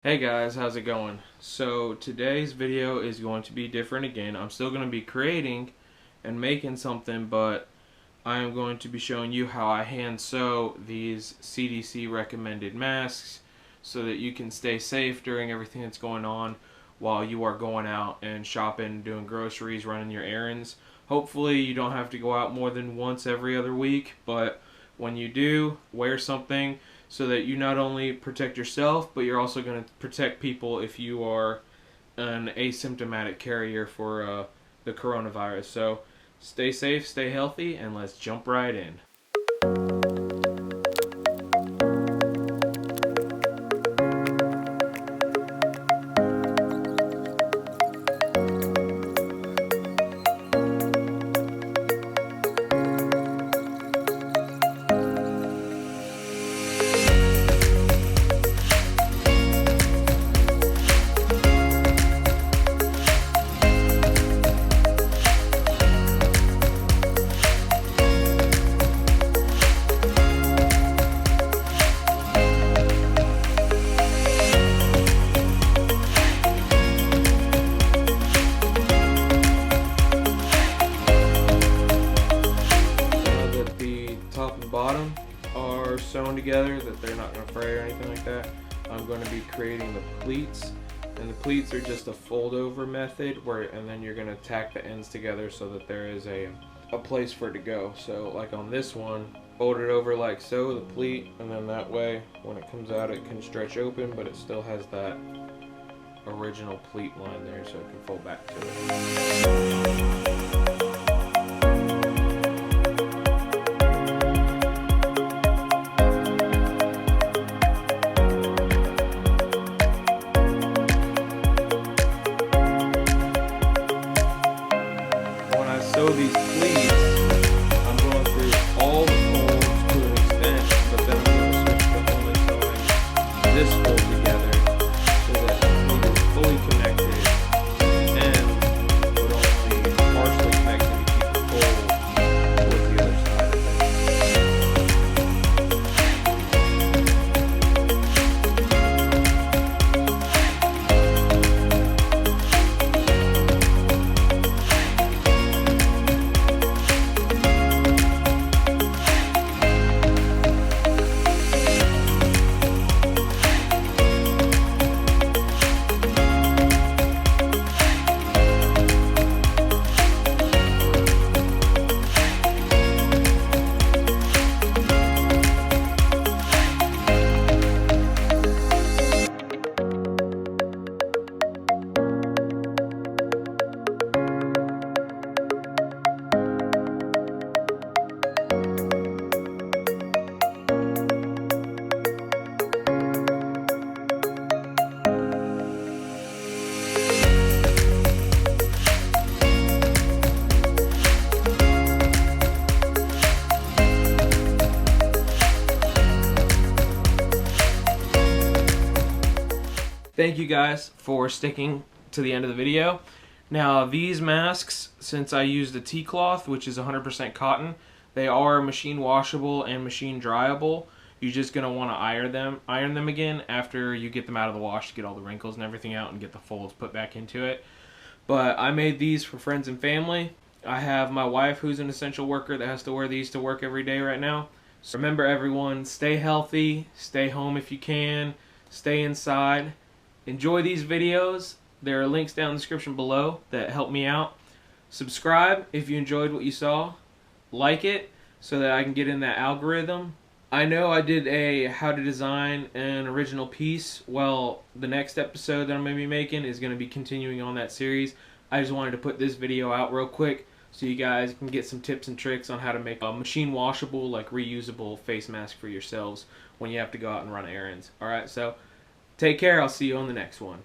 Hey guys, how's it going? So today's video is going to be different again. I'm still going to be creating and making something, but I am going to be showing you how I hand sew these CDC recommended masks so that you can stay safe during everything that's going on while you are going out and shopping, doing groceries, running your errands. Hopefully you don't have to go out more than once every other week, but when you do, wear something so that you not only protect yourself, but you're also going to protect people if you are an asymptomatic carrier for the coronavirus. So stay safe, stay healthy, and let's jump right in. Bottom are sewn together, that they're not going to fray or anything like that. I'm going to be creating the pleats, and the pleats are just a fold over method and then you're going to tack the ends together so that there is a place for it to go. So like on this one, fold it over like so, the pleat, and then that way when it comes out it can stretch open, but it still has that original pleat line there so it can fold back to it. Sew these pleats, I'm going through all the folds to an extent, but then I'm going to switch to only sewing this fold together so that the pleat is fully connected and would only partially connected to keep the fold towards the other side of Thank you guys for sticking to the end of the video. Now these masks, since I used a tea cloth, which is 100% cotton, they are machine washable and machine dryable. You're just going to want to iron them again after you get them out of the wash to get all the wrinkles and everything out and get the folds put back into it. But I made these for friends and family. I have my wife who's an essential worker that has to wear these to work every day right now. So remember everyone, stay healthy, stay home if you can, stay inside. Enjoy these videos. There are links down in the description below that help me out. Subscribe if you enjoyed what you saw. Like it so that I can get in that algorithm. I know I did a how to design an original piece. Well, the next episode that I'm going to be making is going to be continuing on that series. I just wanted to put this video out real quick so you guys can get some tips and tricks on how to make a machine washable, like reusable face mask for yourselves when you have to go out and run errands. Alright, so take care. I'll see you on the next one.